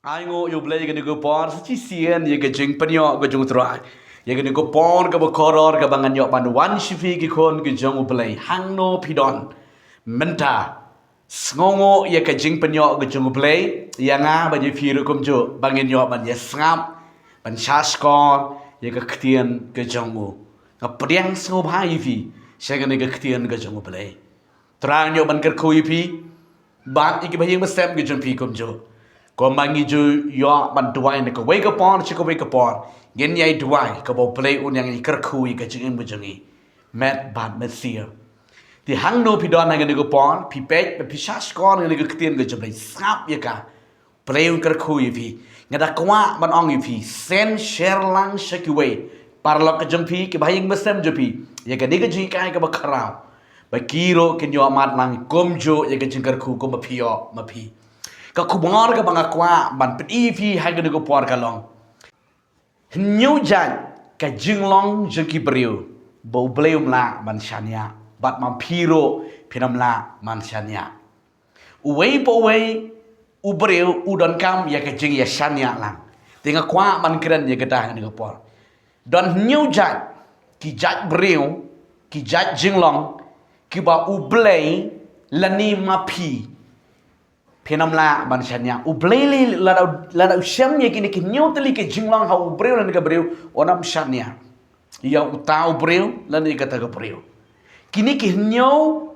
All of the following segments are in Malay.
ai ngo yo blay ga ni go por si sien ye ga jing panyo ga jung trai ye ga ni go por ga ba koror ga bangan yo ban wan shifi gi kon ga jung blay hang no pidon menta sngongo ye ga jing panyo ga jung blay ya nga ba ye firu kum jo bangin yo ban ye snap ban shaskon ye ga ktien ga jung ga priang sngo ba yi fi she ga ni ga ktien ga jung blay trang yo ban ker khu yi fi ban iki ba yeng ba sem ga jung fi kum jo ko mangi ju yo ban duai ne ko wake up on chiko wake up on gen yai duai ko bo play un yang ikar kui ka jing bu jangi met bad met sia ti hang no pi don nang ne ko pon pi pet pi shas kon ne ko ktien ga jblai sap ye ka play un kar kui pi ngada kwa ban ong pi sen share lang shakiwe parlo ka jang pi ke bhai ng mesem jo pi ye ka ne ga ji kai ka ba kharao ba kiro ken yo mat lang kom jo ye ka jing kar khu ko ma pi yo ma pi ka kubor ka banga kwa ban pedi fi ha ga go por ka long new jan ka jinglong jeki brio bo bleum la man shania bat man piro pinam la man shania uwei po wei u brio u don kam ya ka jing ya shania lang tinga kwa man kren ya ka ta ga go por don new jan ki jat brio ki jat jinglong ki ba u blei lani ma pi Penam la manusianya ubleli la usiam ye kini kinyo teli ke jinglang ha ubreu la nika breu onam shania ya utau breu la nika ta breu kini kinyo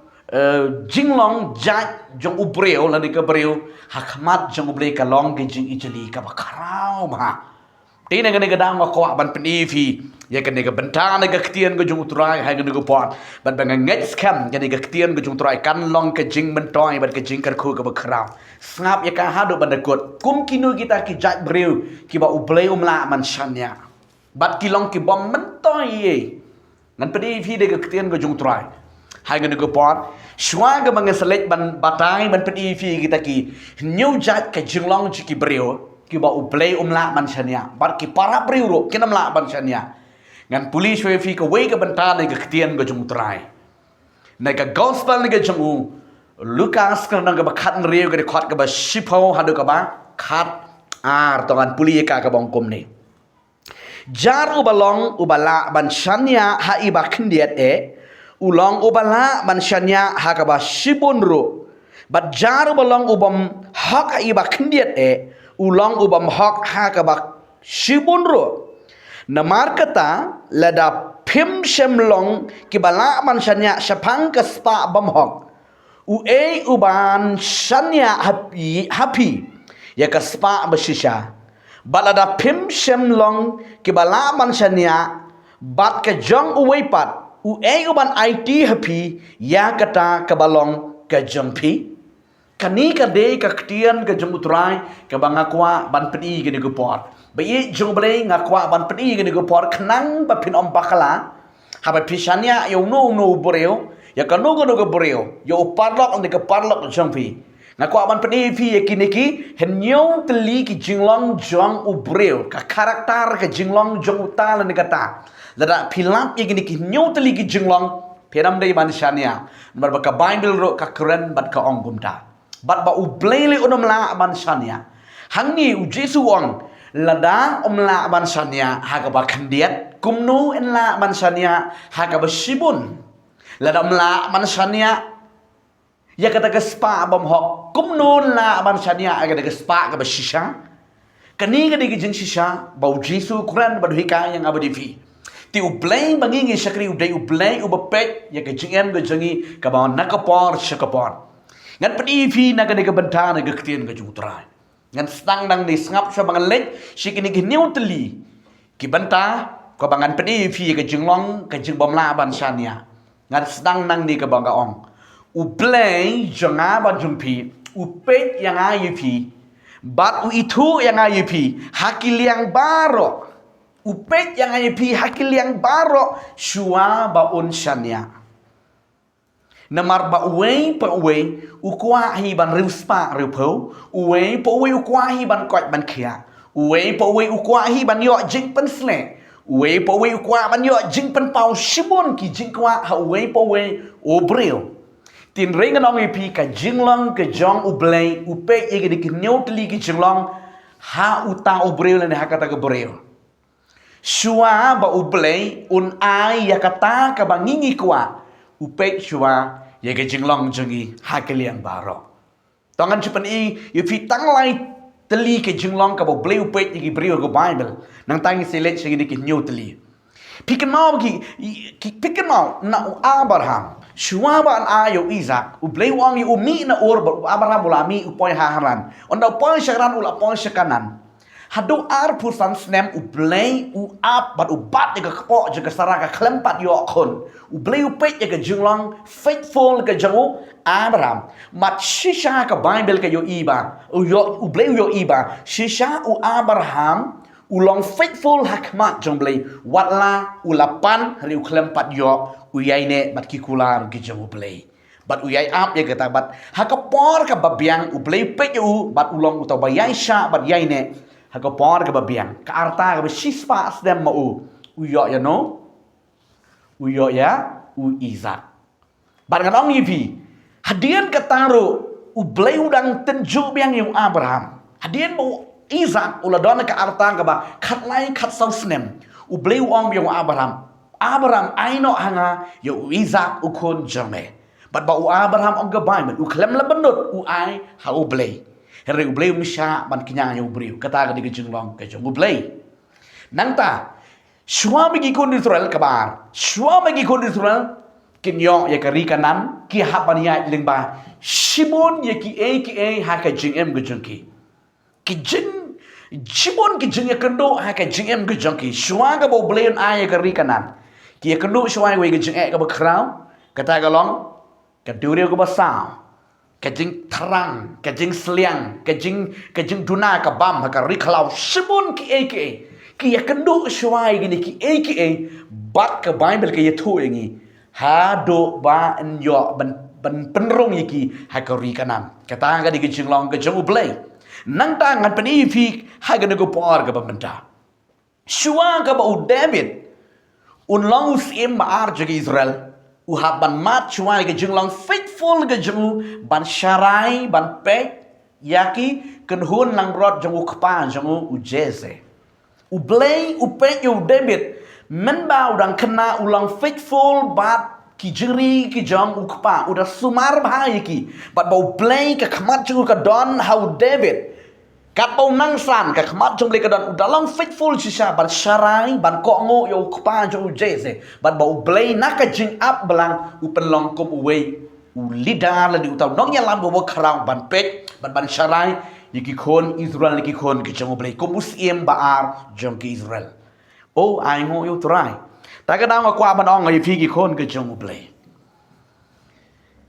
jinglang jat jong ubreu la nika breu hakmat jong ublei ka long ke jing ijeli ka bakarau ma tina ga nika dang ko ban penifi ya ka nika bentang nika ktien go jong utrai ha ga nika pot ban bang nget scam ga nika ktien go jong utrai kan long ke jing mentoi ban ke jing kar khu ka bakarau snap ya ka hadu bandakot kum kinu kita ki jat breu ki ba ublei umla man shanya bat ki long ki bom mentoi ye nan pedi fi de ga ktien go jong utrai ha ga nika pot shwa ga bang selek ban batai ban pedi fi kita ki new jat ke jing long ki breu ki ba ublei umla man shanya bat ki para breu ro kinam la man shanya ngan pulis we fi ka we ka banta ne ga ktien go jong utrai ne ka gospel ne ga jong Lukas kan nang ba khat riu ga khot ga ba shipo hadu ka ba khat ar tongan puli ka ka bongkom ni jar ubalong ubala ban shanya ha iba khndiat ulong ubala ban shanya ha ka ba shibun ro bat jar ubalong ubam hak ha iba khndiat ulong ubam hak ha ka ba shibun ro namar kata lada phim shemlong kibala man shanya shapang ka spa bam hok uban shanya happy ya ka spa bashisha balada phim shemlong kibala man shanya bat ka jong pat uban IT happy ya kata kabalong ka jongpi kani ka de ka ktien ka jongutrai ka bangakwa ban pedi gini go pot bayi jong blei ngakwa ban pedi gini go por knang ba pin om bakala haba pisania yo no boreo ya kanu go boreo yo parlok on ka parlok jongpi ngakwa ban pedi fi yakiniki henyo teli ki jinglong jong ubreo ka karakter ka jinglong jong utal ni kata lada pilap yakiniki henyo teli ki jinglong peram dei ban shania bar ba ka bible ro ka keren bat ka ong gumta bat ba ublele onom la ban shania hangni u jesu ong lada omla ban shania haga ba khandiat kumnu en la ban shania haga ba shibun lada omla ban shania ya kata ka spa bam hok kumnu la ban shania aga ka spa ga ba shisha kani ga digi jin shisha ba jesu quran ba dhika yang abadi fi ti ublay bangi ngi shakri uday ublay ubapet ya ka jingen ga jangi ka ba nakapor shakapor ngan pedi fi na ga digi bantana ga ktien ga jutrai ngan stang nang ni ngap sha bangan lek shikini ki neutli ki banta ko bangan pedi fi ka jinglong ka jing bom la ban shania ngan stang nang ni ka banga ong u play janga ban jumpi u pet yang ayi bat u itu yang ayi hakil yang baro u pet yang ayi hakil yang baro shua ba un shania namar ba uwei pa uwei ukwa hi ban riuspa riupo uwei pa uwei ukwa hi ban kwat ban kia uwei pa uwei ukwa hi ban yo jing pen sle uwei pa uwei ukwa ban yo jing pen pau shibon ki jing kwa ha uwei pa uwei obreo tin ringan ong pi ka jinglong ka jong ublei upe igi dik neutli ki jinglong ha uta ubreu le ha kata gebreu shua ba ublei un ai ya kata ka bangingi kwa upe shua ya ke jinglong jengi ha ke liang baro tangan chupan I yu fi tang lai teli ke jinglong ka ba blei upe ki breu ko bible nang tangi selet segi ki new teli piken mau piken mau na Abraham shua ba an ayo Isaac ublei wang yu umi na or Abraham ulami upoy haharan onda upoy syakaran ula upoy syakanan hadu ar pusan snem ublei u ap bat ubat ke kepok jaga saraka klempat yo kon ublei upet jaga jinglong faithful ke jangu Abraham mat shisha ke Bible ke yo iba ublei yo iba shisha u Abraham ulong faithful hakmat jomblei watla ulapan hari klempat yo uyaine bat kikular ke jangu blei bat uyai ap ya kata bat hakapor ka babiang ublei pet yo bat ulong utau bayai sha bat yaine hagapor ka babiang ka arta ka shispa asdem mau uyo ya no uyo ya u Isaac bat nganong yipi hadian kataru ublei udang tenju biang yung Abraham hadian mau Isaac uladon ka arta ka ba khat lai khat sau snem ublei wang yung Abraham aino hanga yo Isaac ukon jame bat ba u Abraham ong gabay u klem la benut u ai ha ublei Heri ublei misha ban kinya yu briu kata ka digijinglong ke jong ublei nangta suami gi kon Israel kabar suami gi kon Israel kinyo ya kari kanan ki hapan ya lingba Shimon ya ki e ha ka jing em gujungki ki jing Shimon ki jing ya kendo ha ka jing em gujungki suwa ka bo ublei ai ya kari kanan ki ya kendo suwa we gujung ka ba krau kata ka long ka durio ka ba sao kajing terang, kajing seliang, kajing duna kabam haka riklau Shimon ki ya kendo syuai gini ki bat ke Bible ke yatu ingi hado ba enyo ban penrong yiki haka rikanan kata ga di kajing long kajing ublei nang tangan penifi haka nego por ka bamenta syua ka ba David unlong usim ba arjagi Israel uhaban mat cuai ke jinglong faithful ke jengu ban syarai ban pek yaki kenhun lang rod jengu kepa jengu ujeze ublei upek yu David menba udang kena ulang faithful bat ki jeri ki jong ukpa udah sumar bahaya ki bat bau ublei ke kemat jengu ke don how David kat bau nangsan ke kemat jengu ke don udah lang faithful sisa ban syarai ban kongo yu kepa jengu ujeze bat bau ublei nak ke jing up belang upenlong kum uwei ulidar ladi utau nong yang lambo kerang ban pek ban syarai yiki kon Israel yiki kon ke jengu ublei kum usiem baar jong ke Israel oh ai ngo yu trai ta ka dang kwa ban ong ngai phi ki kon ke jengu ublei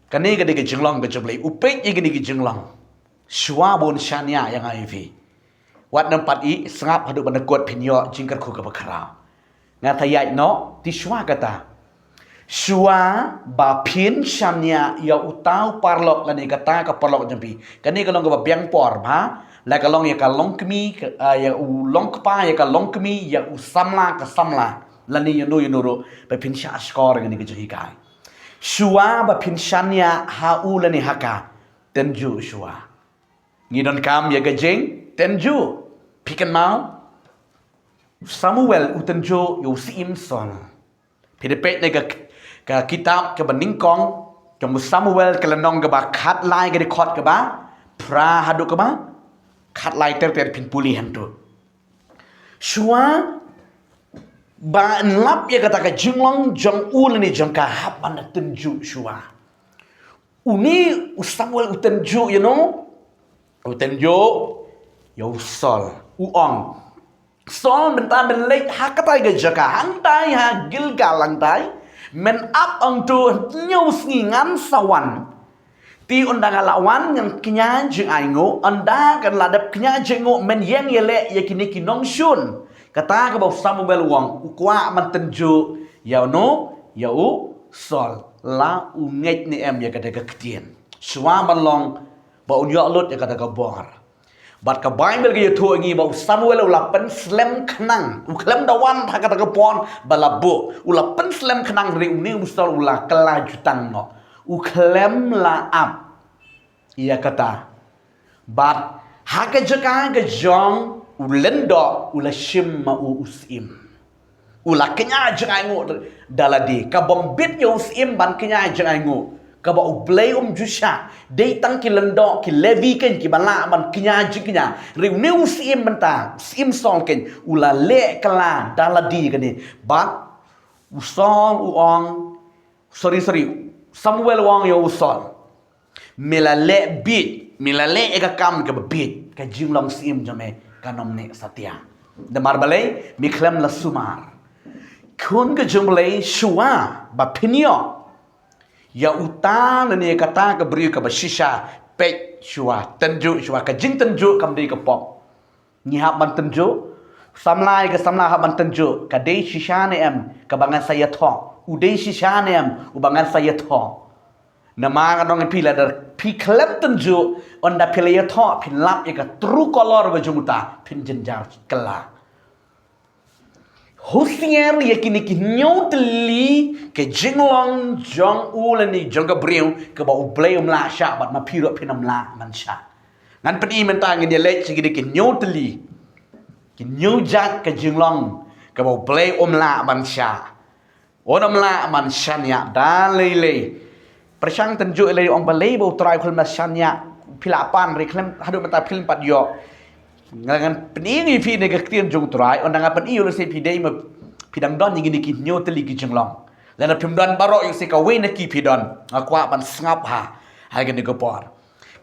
kani ke de ke jenglong ke jenglei upek yiki ni ke jenglong shua bon shania yang ai phi wat nampat I sengap hadu banekot pinyo jingkar ku ke bakrau ngatayai no ti shua kata shua ba pin shania ya utau parlok lani kata ka parlok jampi kani kalong ka biang por ba la kalong ya kalong kmi ya ulong kpa ya kalong kmi ya usamla ka samla lani yunu yunuro ba pin sha skor ngani ke jahi kai shua ba pin shania ha u lani haka tenju shua ngidon kam ya gajeng tenju pikan mau Samuel utenjo yo Simson pidepet ne ka kitab ke beningkong ke Samuel ke lenong ke ba khat lai ke khot ke ba pra hadu ke ba khat lai ter pin pulih hantu shua ba lap ya kata ka jinglong jong ul ni jong ka hapan tenju shua uni Samuel utenjo you know utenjo yo Saul uong Saul bentar belek hakatai gejaka hantai ha Gilgal lantai men up on to news ngan sawan ti undang lawan yang kenya jeng aingo anda kan ladap kenya jengo men yang yele yakini kinong shun kata ka Samuel wong ukwa man tenju ya no ya u Saul la unget ni em ya kada ka ketien swa balong ba unyo lut ya kada ka bor bat ka Bible ke yatu ngi ba Samuel ulapen slem khnang uklem dawan ha kata ka pon balabu ulapen slem khnang ri uni ustal ula kelajutang no uklem la ap ia kata bat Haka jaka ke jong ulendo ula shim ma usim. Ula kenya jaka ngu daladi ka bombit yo usim ban kenya jaka ngu ka ba ublay jusha dei tang ki lendo ki levi ken ki bala ban kenya jiknya riu ne usim banta sim song ken ula le kala daladi kani ba usol uong sorry Samuel wong yo usol milale bit milale ega kam ke bit ka jinglong sim jame kanom ne satya de marbale mi klem la sumar kun ke jumble shua ba pinyo ya utan ne kata ke beri ke bashisha pe shua tenju shua ka jing tenju kam de ke pop ni hab ban tenju samlai ke samla hab ban tenju ka de shisha ne em ka bangan saya tho udei shisha ne em ubangan saya tho nama kadang pi la pi klep tenju onda pilaya tho pin lap ya ka true color ga jumuta pin jenjar kala Hosier ya kini ki nyotli ke jinglong jong ulani jong ga briu ke ba ublay la sha bat ma piro pinam la man sha ngan pedi mentang ni le chi ki nyotli ki nyojak ke jinglong ke ba ublay la man sha onam la man sha nya dalele persang tenju le ong balai bo trai khol masanya pilapan reklem hadu mata film pat yo ngangan peni fi ne gaktian jong trai on nga pen iyo se pi dei ma pidang don ngini ki nyo teli ki jenglong lana pim don baro yo se ka we na ki pidon akwa ban ngap ha ha gani ko por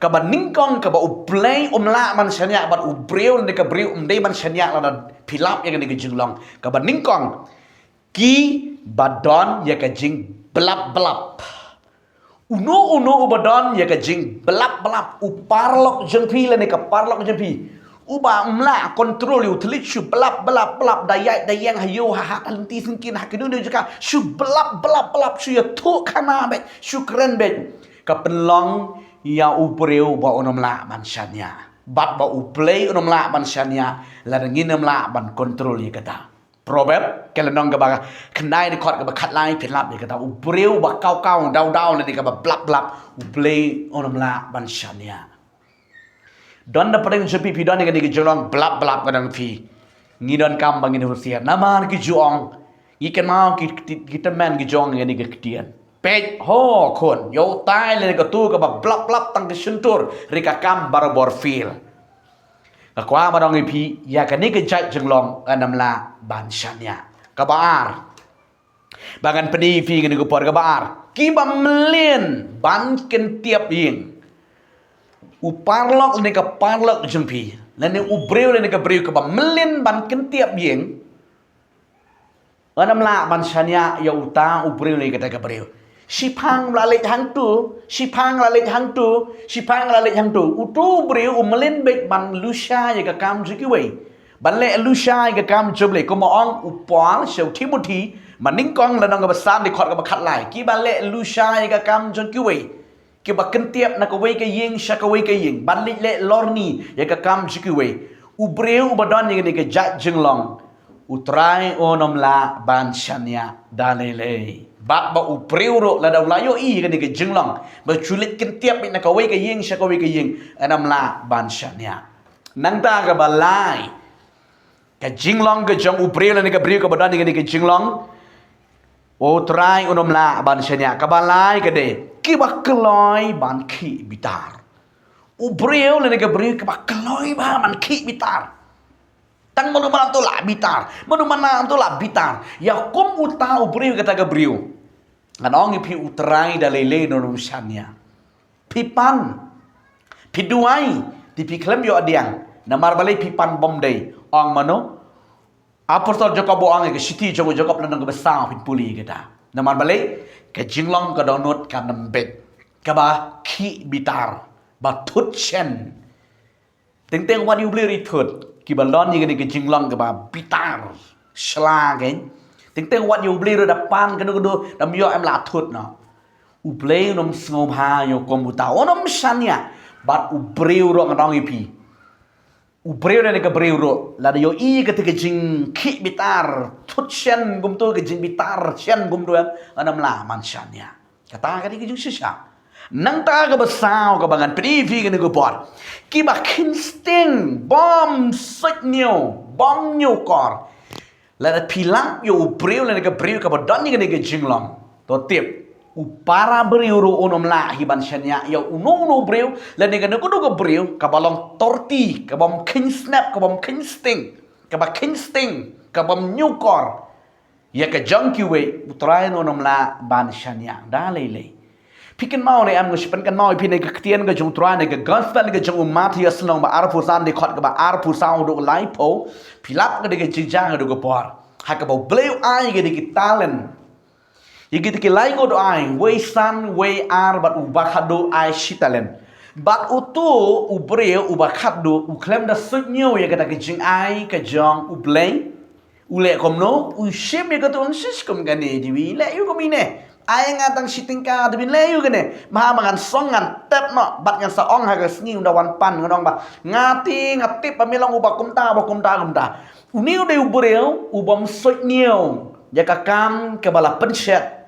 ka ban ningkong ka ba uplay la man sanya bat ubreu ne ka breu dei man sanya lana pilap ya gani ki jenglong ka ban ningkong ki badon ya ka jing belap uno ubadon ya ka jing belap uparlok jengpi le ka parlok jengpi uba mla kontrol yu telit shu belap dayang hayo ha talenti singkin ha kedu juga shu belap shu ya tu kana bet shu keren bet ka penlong ya upreu ba onom la mansanya bat ba uplay onom la mansanya la nginem la ban kontrol ya kata Proverb kelenong ke baga kenai ni kot ke bakat lai pelap ni kata ubreu ba kau dau ni ke ba blap uplay onom la mansanya don da paling sepi pi don ni ke jolong blap kadang fi ngidon kam bangin husia nama ki juong ikan mau kita man ki jong ni ke ketian pej ho kon yo tai le ke tu ke ba blap tang ke sentur rika kam barabor feel Kakwa marong ipi ya kani ke jat jenglong anam la bansanya kabar bangan peni fi ngani ko por kabar ki ba mlen ban ken tiap ying uparlok ni ka parlok jengpi lani ubreu ni ka breu ka ba mlen ban ken tiap ying anam la bansanya ya uta ubreu ni ka breu Sipang lalek hang tu utu breu umelin bet ban lusha ya ka kam jikiwe ban le lusha ya ka kam joble ko ong upal shau Timothy maning kong la nang ba sam di khot ka ba khat lai ki ban le lusha ya ka kam jikiwe ki ba kentiap na ka we ka ying sha ka we ka ying ban le lorni ya ka kam jikiwe ubreu ubadon ni ka jat jinglong utrai onom la ban shanya dalele ba upreu ro la daw layo I kan ke jinglong ba chulit kin tiap na ka we ka ying sha ka we ka ying anam la ban shanya nang ta ka balai ka jinglong ka jong upreu la ni ka breu ka badan ni ke jinglong o trai onom la ban shanya ka balai ka de ki ba kloi ban ki bitar upreu la ni ka breu ka ba kloi ba man ki bitar tang manu mana tu lah bitar ya kum uta ubriu kata gabriu anong ipi utrai dalele no rusanya pipan piduai di piklem yo adiang namar balai pipan bomdei ong mano apostol Jakob ong ke siti Jakob nang besar pin puli kita namar balai ke jinglong ka donut ka nembet ka ba ki bitar ba thut chen teng wan yu bli thut ki balon ni ke jinglong ke ba bitar shla ke teng wat yu bli da pan ke no dam yo em la thut no u play nom ngom ha yo komputa onom shania bat u breu ro ngong ipi u breu ne ke breu ro la yo I ke jing ki bitar thut chen gum to ke jing bitar chen gum do anam la man shania kata ke jing shisha nang ta ka basao ka bangan pri fi ka ko por ki ba kinsting bom sik nyo bom nyo kor la da pilang yo breu la ka breu ka ba don ni ka jinglong to tip upara breu ro onom la hiban shanya yo uno breu la ni ka ko breu ka balong torti ka bom kin snap ka bom kinsting ka ba kinsting ka bom nyo kor ya ka jangki we utrai no nom la ban shanya da lele pikin mau ne am nguspen kan mau pi ne ka tian ka jung trai ne ka gospel ne ka jung Matius long ba arpu san de khot ka ba arpu sao do lai po pilap ka de ka jijang do ka por ha ka ba bleu ai ka de ki talent ye ki lai go do ai we san we ar bat u ba khado ai shi talent bat utu u breu u ba khado u klem da sut nyo ye ka da ka jing ai ka jong u bleng ule kom no u shim ye ka to sis kom ka ne di wi le yu kom ne ai ngatang sitingka de bin le yu gane ma mangan songan tep no bat ngan sa ong ha ka sngi unda wan pan ngadong ba ngati ngati pamilong uba kumta uniu de ubreu ubam sot niu ya ka kam ke bala pencet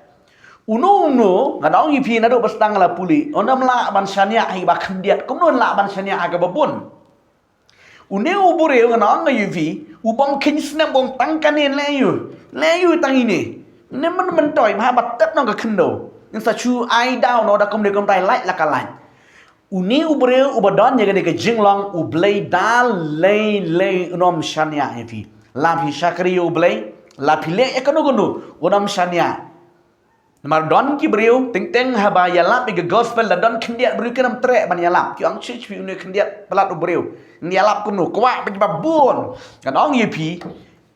unu ngadong ipi na do bastang la puli onam la ban shania hi ba khandiat kum non la ban shania ha ka babun uniu ubreu ngadong ipi ubam kinsna bong tangkanen le yu tang ini nên mình tỏi mà bắt tết nó cái khinh đầu nhưng sao chú ai đau nó đã không để công tay lại là cả lạnh uni ubreu ubadon ya cái jing long ublay da lay unom shania hevi la phi shakri ublay la phi le ekonogono unom shania mà don ki breu ting teng haba ya la cái gospel là don khindiat breu cái nam tre ban ya la ki ang chi phi uni khindiat pelat ubreu ni la kuno kwa pe ba buon kan ong ye phi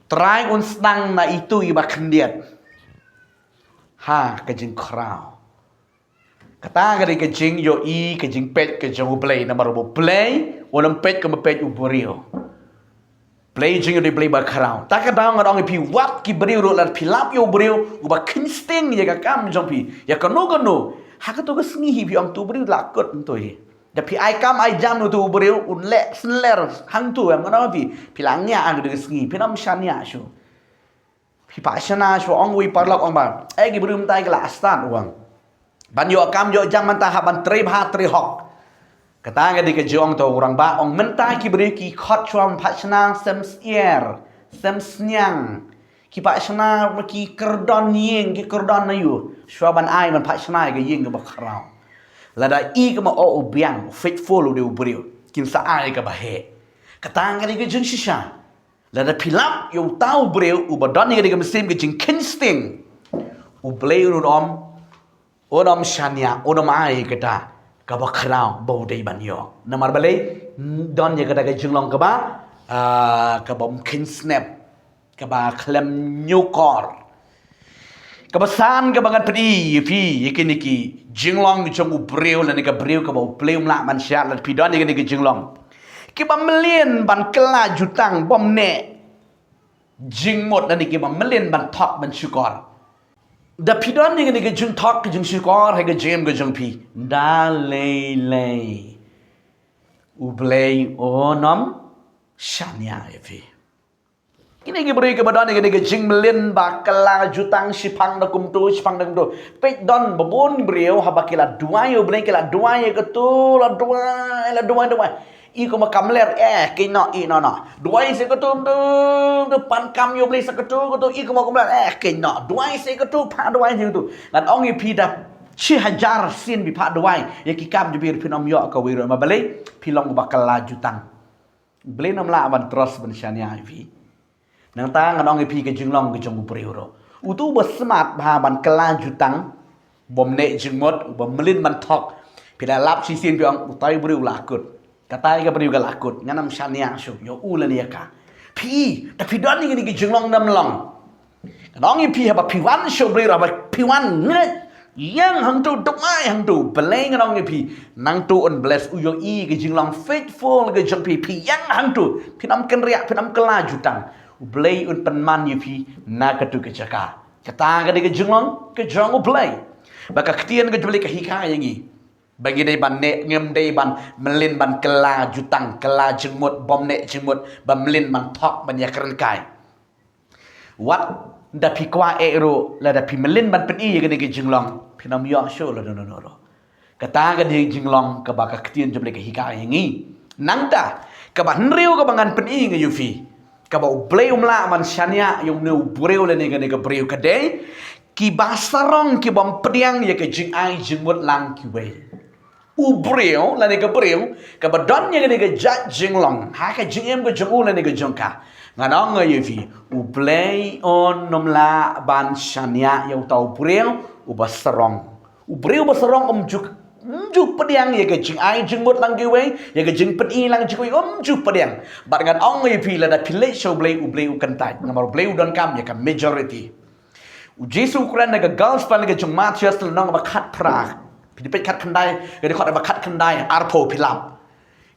try un stang na itu i ba khindiat ha cái jing crown kata cái jing yo i cái jing pet cái jing play na marobo play onam pet ka pet uborio play jing yo di play ba crown ta ka dang ngong pi wat ki brio ro la pi lap yo brio u ba kinsting ya ka kam jong pi ya ka no ha ka to ka sngi hi pi ong tu brio la kot to hi da pi ai kam ai jam no tu brio un le sler hang tu am ngona pi lang nya ang de sngi pi nam shan ya shu pi pa shana shu ong wi parlak ong ba ai ki brio tai ka la stan uang ban yo kam yo jam man ta ha ban tre ba tre hok kata ga di ke jong to orang ba ong mentai ki beri ki khot chwam phachna sem sier sem snyang ki phachna ki kerdon yeng ki kerdon na yu shwaban ai man phachna ga yeng ga ba khrao la da i ga ma o biang faithful de beri kin sa ai ga ba he kata ga di ke jing shisha la da pilap yo tau beri u ba don ga di ga mesim ga jing kinsting u blay ru om onam shania onam ai kata kaba khrao bau dei ban yo namar balai don ye kata ke jinglong kaba kabom kin snap kaba klem nyukor kaba san kaba ngat pedi pi yekini ki jinglong chong u breu la ni ka breu kaba u pleu la man sha la pi don ye ni ki jinglong ki ba melien ban kela jutang bom ne jing mot la ni ki ba melien ban thok ban shukor da pidon ni ke jung thok ke jung shikor ha ke jem ke jung pi da le u play onam shania evi kini ke beri ke badon ni ke jing melin ba kala jutang sipang da kum tu sipang da kum tu pe don babon breu ha ba kila dua yo blay kila dua ye ke tu la dua i ko ma kam ler ke no i no dua se ko tu pan kam yo blay se ko tu i ko ma kam ler ke no dua se ko tu pa dua je tu dan ong i pi da chi hajar sin bi pa dua ye ki kam je bir pinom yo ka wi ro ma balai pi long ba kala jutang blay nam la ban tros ban shania vi nang ta ngang ong i pi ke jing long ke jong bu ro utu ba smart ba ban kala jutang bom ne jing mot bom melin ban thok pi da lap chi sin pi ong utai bu la kut katai ka beri ga lakut nganam shania shu yo ulan ya ka pi ta pi don ni ki jinglong nam long kadong i pi ha ba pi wan shu beri ra ba pi wan ne yang hang tu dok mai hang tu beleng ngadong i pi nang tu on bless u yo i ki jinglong faithful ke jong pi yang hang tu pi nam ken ria pi nam kala jutang u blay un pen man i pi na ka tu ke jaka kata ga de ke jinglong ke jong u blay ba ka ktien ke jbeli ka hika yang i bagi dei ban ne ngem dei ban melin ban kela jutang kela jengmut bom ne jengmut ban melin ban thok ban ya keren kai wat da pi kwa ero la da pi melin ban pen i ga ne jinglong pinam yo show la no kata ka di jinglong ka ba ka ktian jom le ka hika yangi nangta ka ba nriu ka bangan peni nga yufi ka ba ublei umla man shania yung ne ubreu le ne ka breu ka de ki basarong ki bam pediang ya ka jing ai jingmut lang ki we ubreu la ne ka breu ka ba don ya ne ka jat jinglong ha ka jingem ka jongu le ne ka jongka nganong nga yufi ublei on nomla ban shania yung tau breu ubasarong ubreu basarong juk pediang ya ke jing ai jing mut lang giwe ya ke jing pedi lang jikui juk pediang bat ngan ong ngai pi la da pile show blei u kantai ngamar blei don kam ya ka majority u jesu kran na ga girls pan ga jung Matius la nong ba khat pra pi pe khat khandai ga de khot ba khat khandai arpo pilap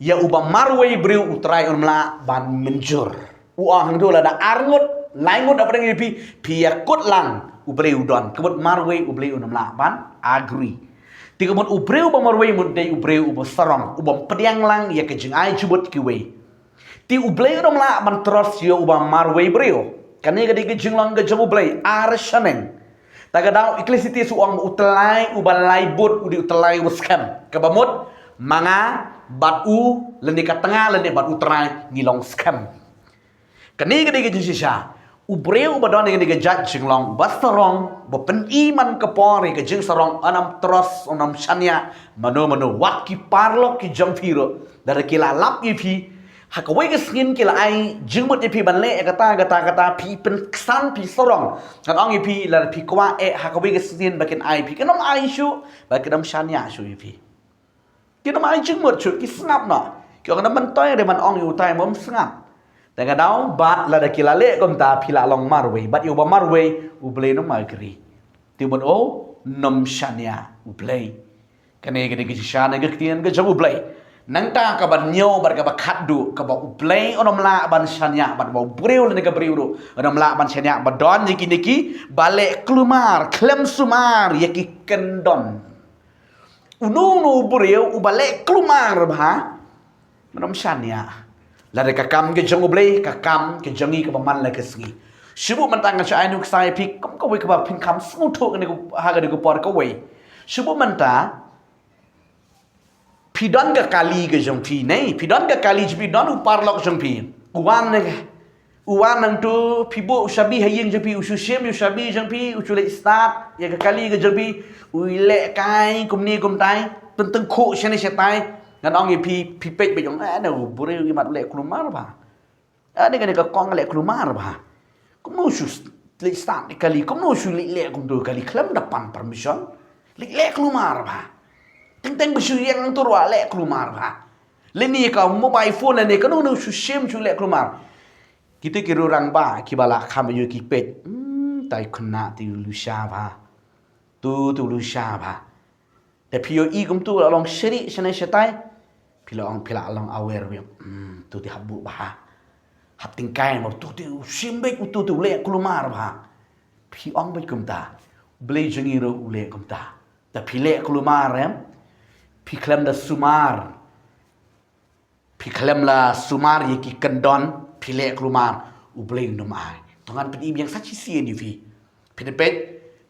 ya u ba marwei breu u trai on mla ban menjur u ang do la da arngut laingut apa ngai pi ya kut lang u breu don kebut marwei u blei on mla ban agree tiga mun ubreu ba marwei mun dei ubreu ubo sarong ubam pediang lang ya ke jing ai jubut kiwe ti ublei dom la man tros yo uba marwei breu kane ga digi jing lang ga jamu blei ar shaneng taga dau ecclesiastes uang utelai ubalai but udi utelai uskam kabamut manga bat u leni ka tengah leni bat utrai ngilong skam kane ga digi jing sisa ubreu badon dengan diga jat jinglong basarong bopen iman kapori ke jing sarong anam tros onam shania mano wat ki parlok ki jampiro dari kila lap ipi hakawai ke skin kila ai jingmut ipi banle kata pi pen ksan pi sarong kan ong ipi la pi kwa hakawai ke skin bakin ai pi kanam ai shu bakin shania shu ipi kinam ai jingmut shu ki sngap na kyo kanam mentoy de man ong yu tai mom sngap Tengah daun bat lada kilale kom ta pila long marway bat yo ba marway ublei no magri tibon o nom shania ublei kane gede gi shana gaktian ga jam ublei nang ta ka ban nyo bar ka ba khatdu ka ba ublei onom la ban shania bat ba breu le ga breu onom la ban shania ba don niki bale klumar klem sumar yaki kendon unu breu ubale klumar ba onom shania Lada kakam ke jong ublei kakam ke jongi ke paman la ke sgi shibu mentang cha anu sai pik kom ko we ka ba pin kam smu thuk ne ko ha ga ne ko por ko we shibu menta pidon ka kali ke jong pi nei pidon ka kali ji don u par lok jong pi uwan nang tu pibo shabi hayeng jong pi u shem yu shabi jong pi u chule start ya ka kali ke jong pi u le kai kum ni kum tai teng kho shane she tai ngan ong pi pej be jong no bureu ki mat le klumar ba ane kan ka kong le klumar ba kumu shu le start kali kumu shu le kum do kali klam depan permission le klumar ba teng be shu yang tur wa le klumar ba le ni ka mobile phone ne ka no shu shem shu le klumar kita kira orang ba ki bala kham yu ki pej tai khna ti lu sha ba tu lu sha baแต่พี่อีกุมตัวลองเชริชนะเชตัยพี่ลองเอาเวรเวียตัวที่หับบุบาหับติงไก่หมดตัวที่ชิมเบกตัวเละกลุมาร์บาพี่อ่องไปกุมตาเบลจงีโรอุเละกุมตาแต่พี่เละกลุมาร์เอ็มพี่เคลมดาสุมาร์พี่เคลมลาสุมาร์ยกิกันดอนพี่เละกลุมาร์อุเบลนมายตรงนั้นเป็นอีเบียงสักชิเซียนอยู่พี่เป็ด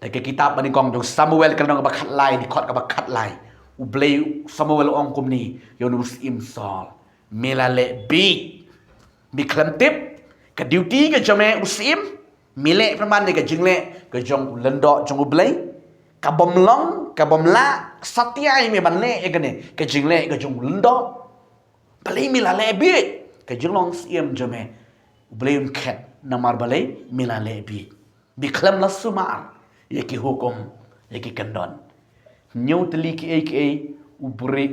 แต่ke kitab bani kong jong Samuel kan dong bakat lai di khot ka bakat lai u blei Samuel ong kum ni yo nus im sol melale bi klam tip ka duty ka jome usim mile praman de ka jingle ka jong lendo jong u blei ka bom long ka bom la satyai me ban le ka ne ka jingle ka jong lendo blei milale bi ka jinglong sim jome u blei ket namar balai milale bi klam la sumar yaki hukum yaki kendon nyau teli ki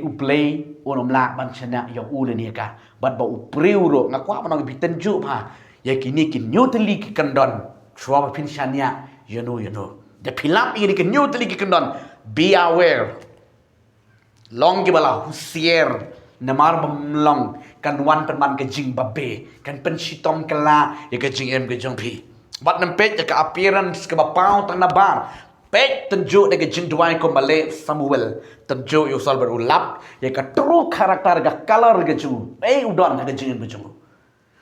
uplay onom la ban chana yo ule ni ka bat ba upreu ro ngakwa manong biten ju pa yaki ni ki nyau teli ki kendon chwa pin shania you know the pilap ini ki nyau teli ki kendon be aware long ki bala husier namar bamlong kan wan penman ke jing babe kan pen shitom kala ya ke jing em ke jong pi bat nempet ka appearance ke bapau tang nabar pet tenju de ke jing duai ko male Samuel tenju yo sal berulap ya ka true karakter ga color ke ju udon ke jing em ke jong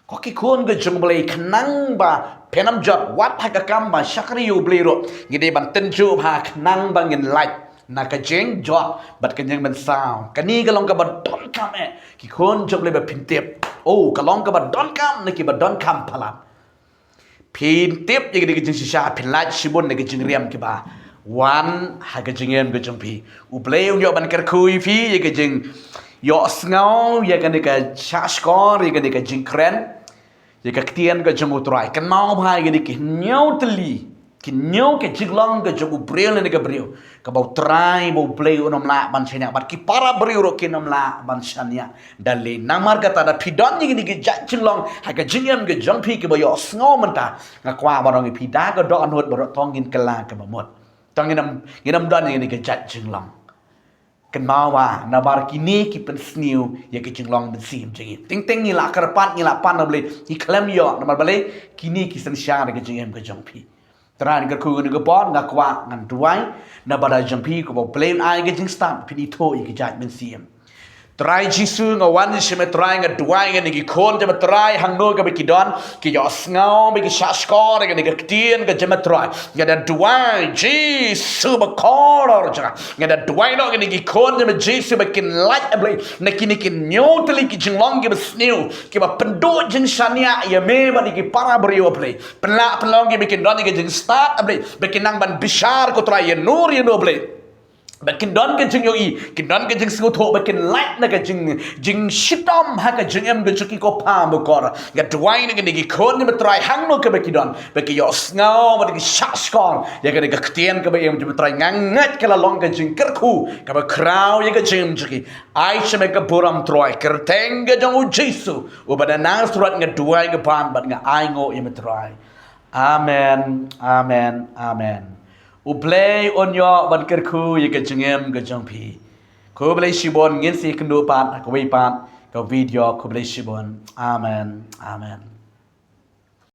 ko ki kon ke jong bale khnang ba penam jot wat ha ka kam ba shakri yo blero ngide ban tenju ba khnang ba ngin like nak jeng jot bat kenyang men sao kani kalong ka bat don kam ki khon jok le ba pintep oh kalong ka bat don kam ne ki bat don kam phalam pintep ye ki jing shisha philaj shibon ne ki jing riam ki ba wan ha ka jing em ka jong pi u pleu yo ban ker khui phi ye ki jing yo snau ye ka ne ka shashkor ye ka ne ka jing kren ye ka tien ka jong utrai kan mau bhai ge ki nyau tli ki nyau ke jiglong ke jong ubrel ne ka breu ka bau trai bau pleu nom la ban chenya bat ki para breu ro ki nom la ban chanya dali namar ka ta da pidon ni ki ja jiglong ha ka jingem ke jong pi ki ba yo sngo man ta nga kwa ba rong pi da ka do an hot ba ro tong ngin kala ka ba mot tong nginam don ni ki ja jinglong kan mawa na bar kini ki pen sniu ya ki jinglong ben sim jingi ting ting ni la karpat ni la pan bale ki klem yo na bar bale kini ki san sha na ki jingem ke jong pi Teran ke ku ni ke pon ngak wa ngan tuai na bada jong pi ko bo plain ai ke jing stamp pini to i ki jat men sim Try jisu nga wan si me try nga duai nga nigi kon jama try hang no ka be kidon ki yo sngaw be ki shashkor nga nigi ktien ka jama try nga da duai jisu ba koror jaka nga da duai no nga nigi kon jama jisu ba kin light ablay na kinikin nyotali ki jinglong ki ba snew ki ba pendo jing shania ya me ba nigi para brio ablay penlong ki be kin don nigi jing start ablay be kin nang ban bishar ko try ya nur ya no ablay Bakin don ke jing yoi, kin don ke jing singo to, bakin light na ke jing shitom ha ke jing em ke chuki ko pam bukor. Ga duai na ke nigi kon ni matrai hang no ke baki don, baki yo sngaw ba nigi shashkor. Ya ke nigi ktien ke ba em matrai ngangat ke la long ke jing kerku, ke ba kraw ya ke jing chuki. Ai sheme ke buram troi kerteng ke jong u jisu. U ba na nang surat nga duai ke pam bat nga ai ngo ya matrai. Amen, amen, amen. Uplay onyo ban kerku ye ke jengem ke jongpi. Ko blay shibon ngin si kendo pat ko wi pat ko video ko blay shibon. Amen. Amen.